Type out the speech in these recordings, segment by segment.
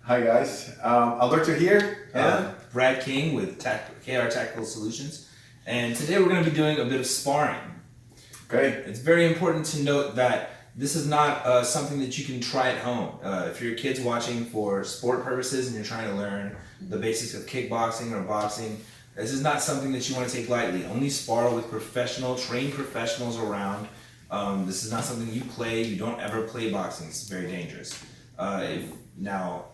Hi guys, Alberto here. Brad King with KR Tactical Solutions, and today we're going to be doing a bit of sparring. Okay. It's very important to note that this is not something that you can try at home. If your kid's watching for sport purposes and you're trying to learn the basics of kickboxing or boxing, this is not something that you want to take lightly. Only spar with trained professionals around. This is not something you play. You don't ever play boxing. It's very dangerous. Now,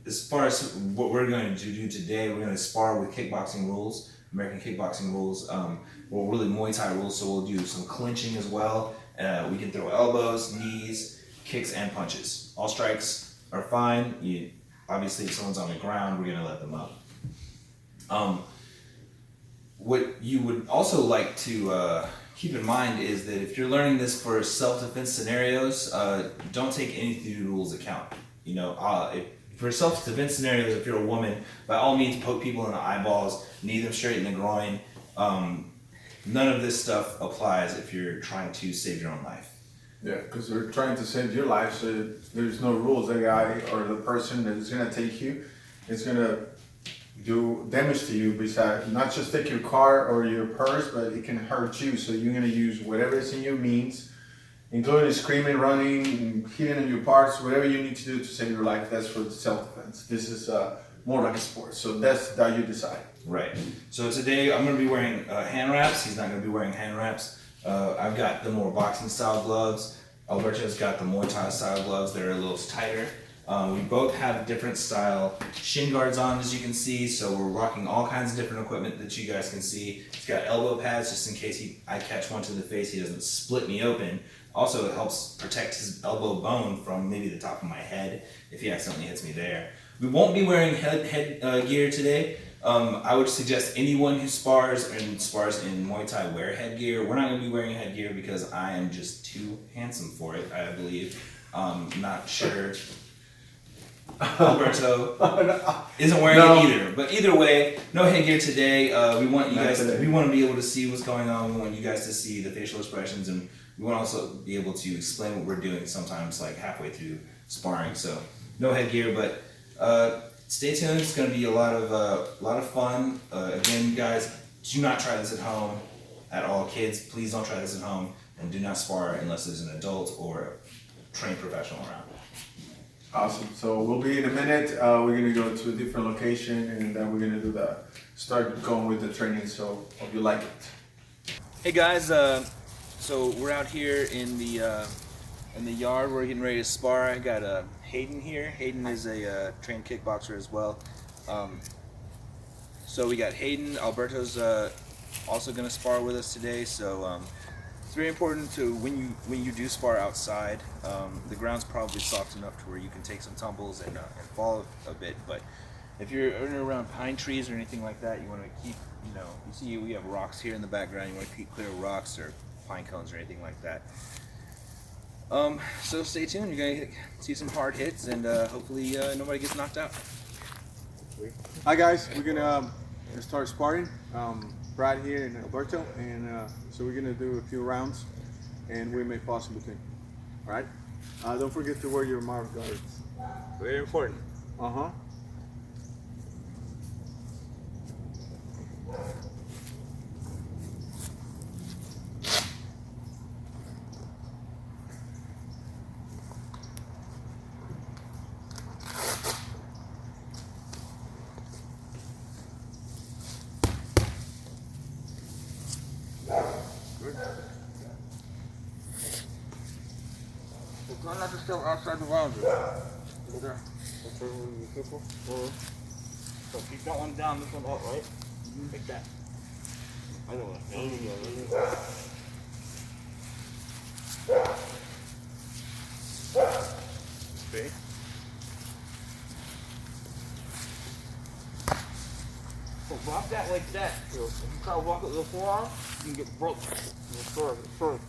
as far as what we're going to do today, we're going to spar with kickboxing rules, American kickboxing rules, well, really Muay Thai rules, so we'll do some clinching as well. We can throw elbows, knees, kicks, and punches. All strikes are fine. Obviously, if someone's on the ground, we're going to let them up. What you would also like to keep in mind is that if you're learning this for self-defense scenarios, don't take any of the rules account. For self-defense scenarios, if you're a woman, by all means poke people in the eyeballs, knee them straight in the groin. None of this stuff applies if you're trying to save your own life. Yeah, because we're trying to save your life, so there's no rules. The guy or the person that is going to take you is going to do damage to you, besides not just take your car or your purse, but it can hurt you. So you're going to use whatever is in your means, including screaming, running, hitting on your parts, whatever you need to do to save your life. That's for self-defense. This is more like a sport, so that's that you decide. Right. So today I'm going to be wearing hand wraps. He's not going to be wearing hand wraps. I've got the more boxing style gloves. Alberto's got the Muay Thai style gloves. They're a little tighter. We both have different style shin guards on, as you can see, so we're rocking all kinds of different equipment that you guys can see. He's got elbow pads just in case I catch one to the face, he doesn't split me open. Also, it helps protect his elbow bone from maybe the top of my head if he accidentally hits me there. We won't be wearing head gear today. I would suggest anyone who spars in Muay Thai wear headgear. We're not going to be wearing headgear because I am just too handsome for it, I believe. Not sure. Alberto isn't wearing it either. But either way, no headgear today. We want you guys. We want to be able to see what's going on. We want you guys to see the facial expressions, and we want to also be able to explain what we're doing. Sometimes, like halfway through sparring. So no headgear, but stay tuned. It's going to be a lot of fun. Again, you guys, do not try this at home at all. Kids, please don't try this at home, and do not spar unless there's an adult or a trained professional around. Awesome. So we'll be in a minute. We're going to go to a different location, and then we're going to start going with the training. So hope you like it. Hey guys, so we're out here in the yard. We're getting ready to spar. I got Hayden here. Hayden is a trained kickboxer as well. So we got Hayden. Alberto's also going to spar with us today. So it's very important to when you do spar outside. The ground's probably soft enough to where you can take some tumbles and fall a bit. But if you're around pine trees or anything like that, you want to keep, you see we have rocks here in the background. You want to keep clear of rocks or pine cones or anything like that. So stay tuned. You're going to see some hard hits, and hopefully nobody gets knocked out. Hi guys, we're gonna start sparring. Brad here and Alberto, and so we're gonna do a few rounds, and we may possibly think. All right. Don't forget to wear your mouth guards. Very important. Try not to step outside the boundary. Okay. So keep that one down, this one up, right? Like that. I know what. There you go. Okay. So block that like that. So if you try to walk with the forearm, you can get broke. First.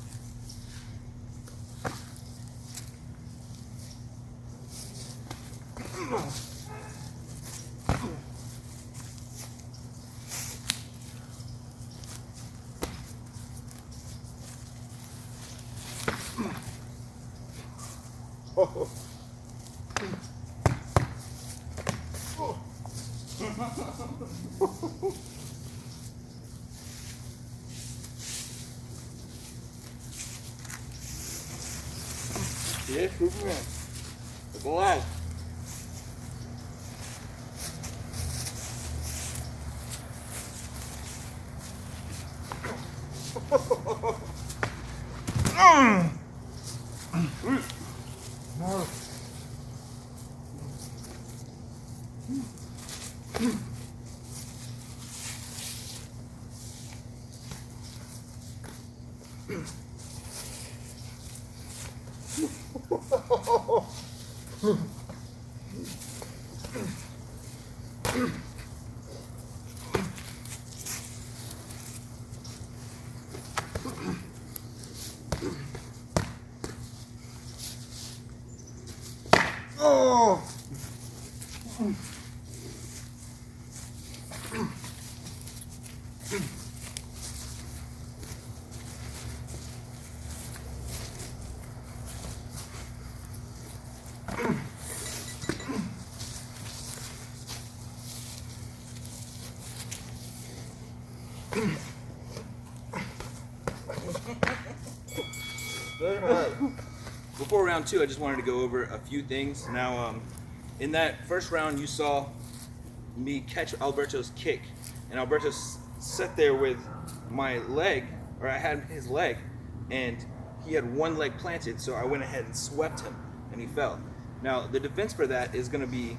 Yeah, Superman. Look alive. Oh! Before round 2, I just wanted to go over a few things. Now, in that first round, you saw me catch Alberto's kick, and Alberto sat there with my leg, or I had his leg, and he had one leg planted, so I went ahead and swept him, and he fell. Now, the defense for that is going to be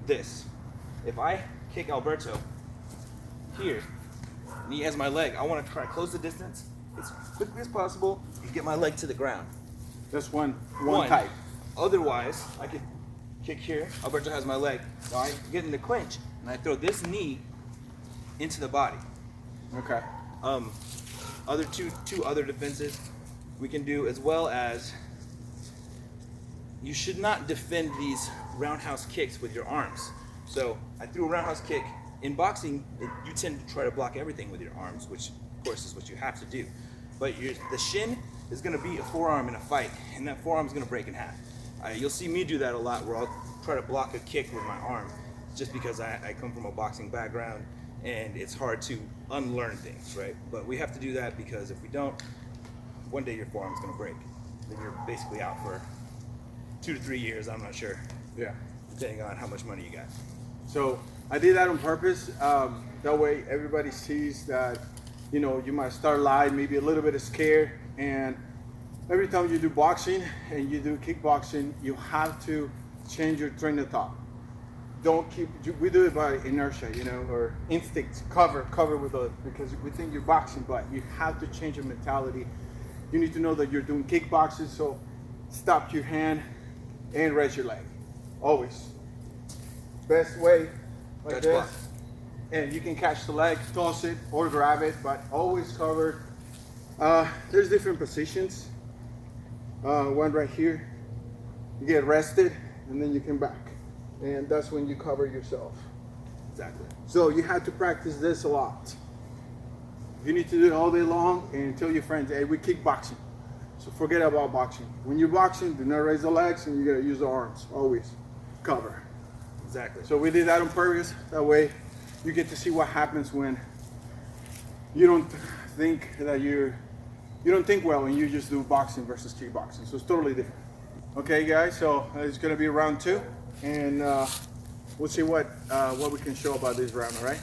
this. If I kick Alberto here, and he has my leg, I want to try to close the distance as quickly as possible and get my leg to the ground. That's one type. Otherwise, I could kick here. Alberto has my leg. Now I get in the clinch and I throw this knee into the body. Okay. Other two other defenses we can do, as well as you should not defend these roundhouse kicks with your arms. So I threw a roundhouse kick. In boxing, you tend to try to block everything with your arms, which of course is what you have to do. But the shin is going to be a forearm in a fight, and that forearm is going to break in half. You'll see me do that a lot, where I'll try to block a kick with my arm, just because I come from a boxing background, and it's hard to unlearn things, right? But we have to do that, because if we don't, one day your forearm is going to break. Then you're basically out for 2 to 3 years, I'm not sure. Yeah. Depending on how much money you got. So I did that on purpose. That way everybody sees that, you know, you might start live, maybe a little bit scared, and every time you do boxing and you do kickboxing, you have to change your train of thought. Don't keep, we do it by inertia, you know, or instinct, cover with a, because we think you're boxing, but you have to change your mentality. You need to know that you're doing kickboxing, so stop your hand and raise your leg, always. Best way, like Touch this, block. and you can catch the leg, toss it, or grab it, but always covered. There's different positions. One right here, you get rested, and then you come back, and that's when you cover yourself. Exactly. So you have to practice this a lot. You need to do it all day long, and tell your friends, hey, we kickboxing. So forget about boxing. When you're boxing, do not raise the legs, and you gotta use the arms, always. Cover. Exactly. So we did that on purpose. That way you get to see what happens when you don't think that you don't think well, and you just do boxing versus kickboxing. So it's totally different. Okay, guys, so it's gonna be round 2, and we'll see what we can show about this round, all right?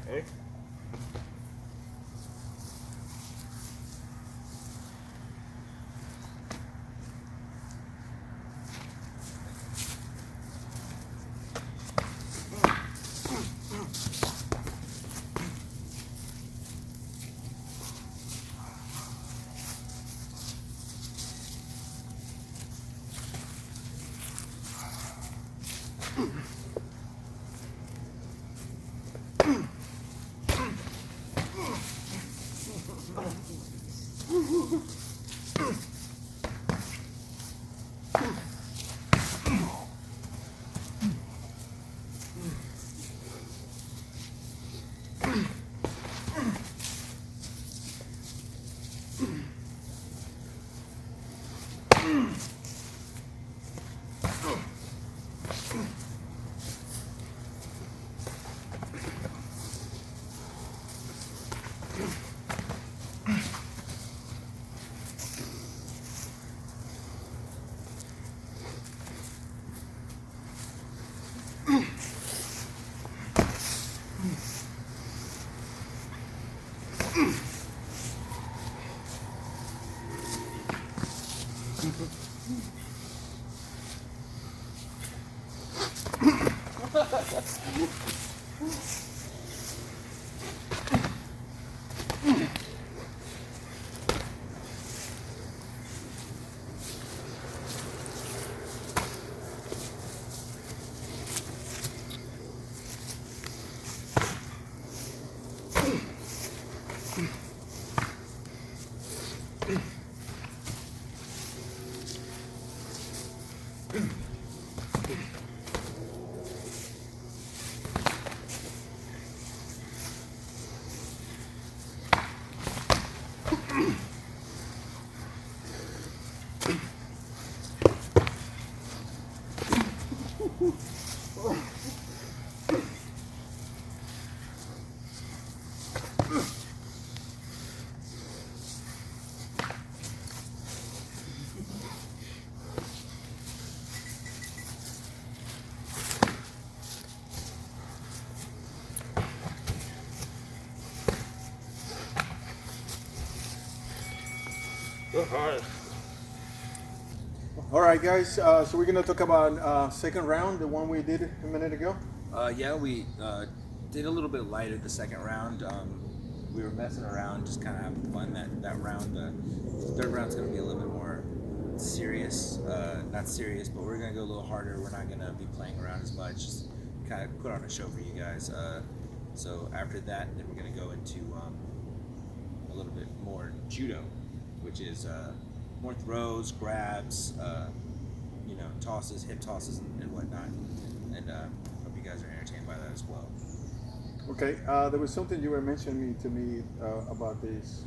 Okay. All right, guys. So we're gonna talk about second round, the one we did a minute ago. Yeah, we did a little bit lighter the second round. We were messing around, just kind of having fun that round. The third round's going to be a little bit more serious. Not serious, but we're going to go a little harder. We're not going to be playing around as much. Just kind of put on a show for you guys. So after that, then we're going to go into a little bit more judo, which is more throws, grabs, tosses, hip tosses, and whatnot. And hope you guys are entertained by that as well. Okay. There was something you were mentioning to me about this.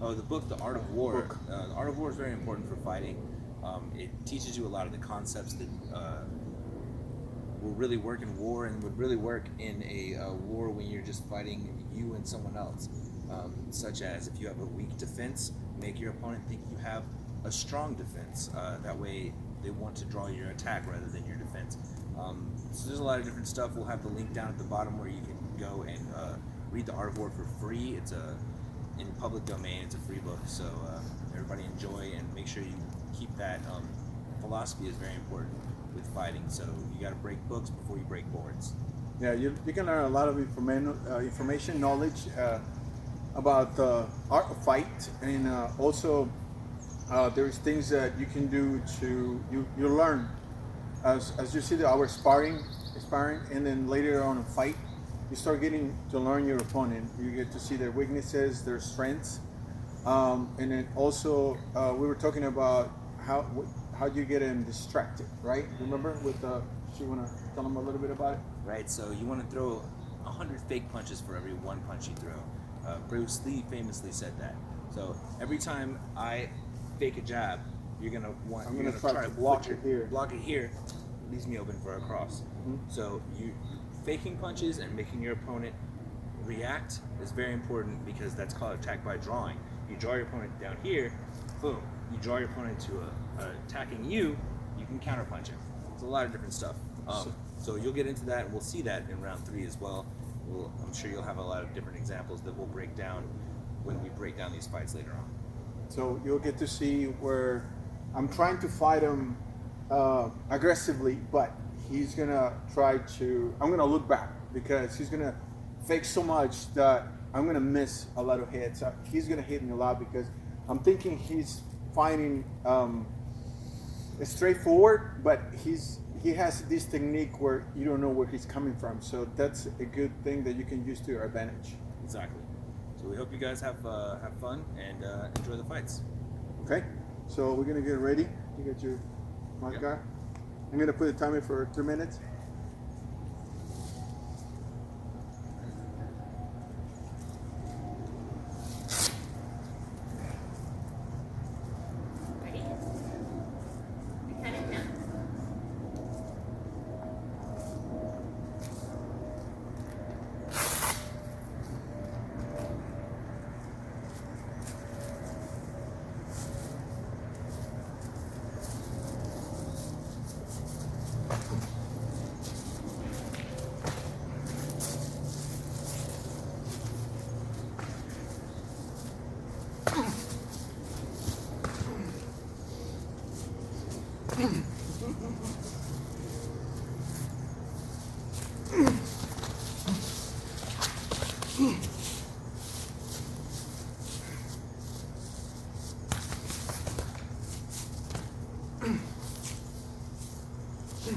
Oh, the book, The Art of War. Book. The Art of War is very important for fighting. It teaches you a lot of the concepts that will really work in war and would really work in a war when you're just fighting you and someone else. Such as if you have a weak defense, make your opponent think you have a strong defense. That way they want to draw your attack rather than your defense. So there's a lot of different stuff. We'll have the link down at the bottom where you can go and read The Art of War for free. It's in public domain. It's a free book, so everybody enjoy and make sure you keep that. Philosophy is very important with fighting, so you got to break books before you break boards. Yeah, you can learn a lot of information, knowledge about the art of fight, and also there's things that you can do to you learn as you see our sparring, and then later on a fight, you start getting to learn your opponent. You get to see their weaknesses, their strengths, and then also we were talking about how you get them distracted, right? Remember with you want to tell them a little bit about it? Right. So you want to throw 100 fake punches for every one punch you throw. Bruce Lee famously said that. So every time I fake a jab, you're gonna try to block it here. Block it here, leaves me open for a cross. Mm-hmm. So you faking punches and making your opponent react is very important because that's called attack by drawing. You draw your opponent down here, boom. You draw your opponent to attacking you, you can counter punch him. It's a lot of different stuff. So you'll get into that, and we'll see that in round 3 as well. I'm sure you'll have a lot of different examples that we'll break down when we break down these fights later on. So you'll get to see where I'm trying to fight him aggressively, but he's gonna I'm gonna look back because he's gonna fake so much that I'm gonna miss a lot of hits. He's gonna hit me a lot because I'm thinking he's fighting straightforward, but he has this technique where you don't know where he's coming from. So that's a good thing that you can use to your advantage. Exactly. So we hope you guys have fun and enjoy the fights. Okay, so we're gonna get ready. You get your mic guy. I'm gonna put the timer for 3 minutes. Ready? We count it down. Mm-hmm. Good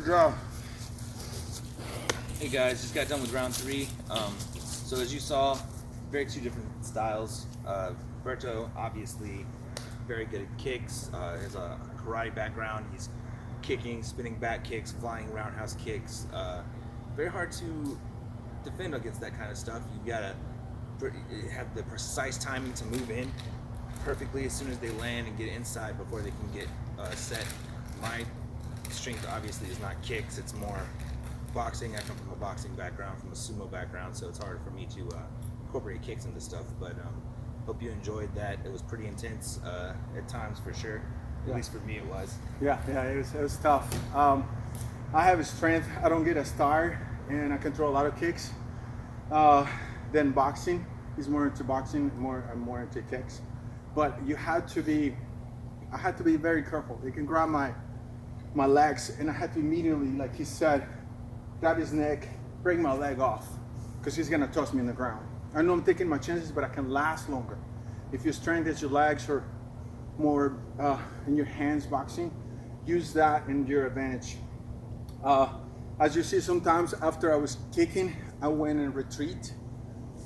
job. Hey guys, just got done with round 3. So as you saw, very two different styles. Berto, obviously, very good at kicks. Has a karate background. He's kicking, spinning back kicks, flying roundhouse kicks. Very hard to defend against that kind of stuff. You gotta have the precise timing to move in perfectly as soon as they land and get inside before they can get set. My strength obviously is not kicks, it's more boxing. I come from a boxing background, from a sumo background, so it's hard for me to incorporate kicks into stuff, but hope you enjoyed that. It was pretty intense at times for sure. At least for me it was. Yeah, it was tough. I have a strength, I don't get as tired, and I can throw a lot of kicks. Then boxing, he's more into boxing, I'm more into kicks. But I had to be very careful. He can grab my legs, and I had to immediately, like he said, grab his neck, break my leg off, because he's gonna toss me in the ground. I know I'm taking my chances, but I can last longer. If your strength is your legs or more in your hands boxing, use that in your advantage. As you see, sometimes after I was kicking, I went and retreat.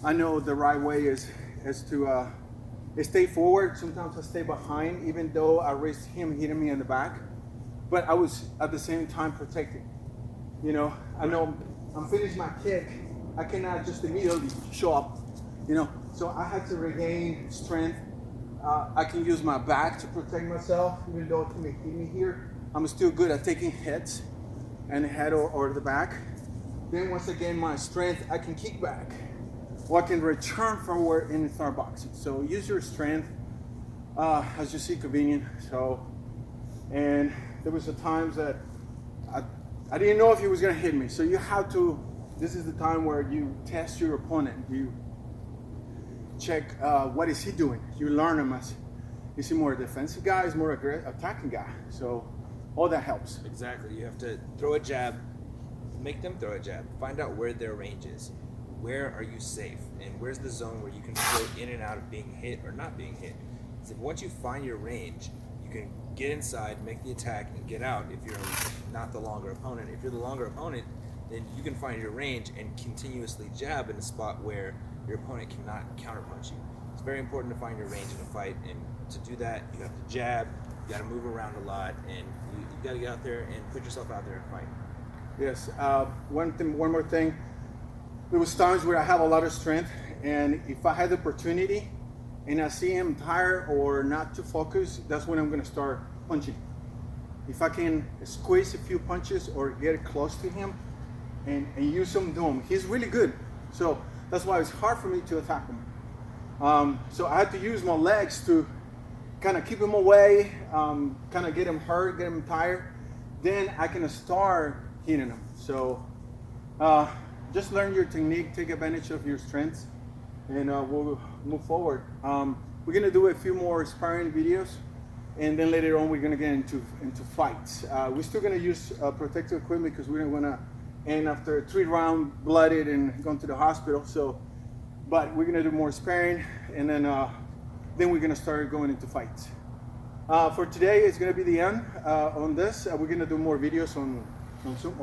I know the right way is to stay forward. Sometimes I stay behind, even though I risked him hitting me in the back. But I was at the same time protecting. You know, I know I'm finished my kick. I cannot just immediately show up, you know. So I had to regain strength. I can use my back to protect myself, even though it may hit me here. I'm still good at taking hits and head or the back. Then once again, my strength, I can kick back, or I can return forward and start boxing. So use your strength as you see convenient. So, and there was a times that I didn't know if he was gonna hit me. So you have to, this is the time where you test your opponent. You check what is he doing. You learn him as, is he more a defensive guy, is more attacking guy. So all that helps. Exactly, you have to throw a jab, make them throw a jab, find out where their range is. Where are you safe? And where's the zone where you can float in and out of being hit or not being hit? So once you find your range, you can get inside, make the attack, and get out if you're not the longer opponent. If you're the longer opponent, then you can find your range and continuously jab in a spot where your opponent cannot counterpunch you. It's very important to find your range in a fight, and to do that, you have to jab, you gotta move around a lot, and you gotta get out there and put yourself out there and fight. Yes, one more thing. There was times where I have a lot of strength And if I had the opportunity and I see him tired or not too focused, that's when I'm gonna start punching. If I can squeeze a few punches or get close to him and use him to him, he's really good. So that's why it's hard for me to attack him. So I had to use my legs to kind of keep him away, kind of get him hurt, get him tired. Then I can start hitting him. So just learn your technique, take advantage of your strengths, and we'll move forward. We're gonna do a few more sparring videos, and then later on we're gonna get into fights. We're still gonna use protective equipment because we don't wanna end after 3 rounds blooded and going to the hospital. So, but we're gonna do more sparring, and then we're gonna start going into fights. For today, it's gonna be the end on this. We're gonna do more videos on sumo,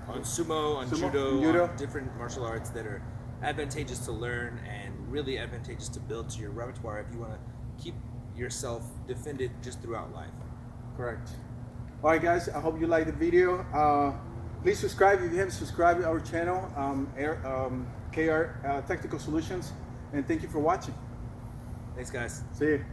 on Sumo, judo, on on different martial arts that are advantageous to learn and really advantageous to build to your repertoire if you want to keep yourself defended just throughout life. Correct. All right, guys. I hope you liked the video. Please subscribe if you haven't subscribed to our channel, KR Technical Solutions, and thank you for watching. Thanks, guys. See you.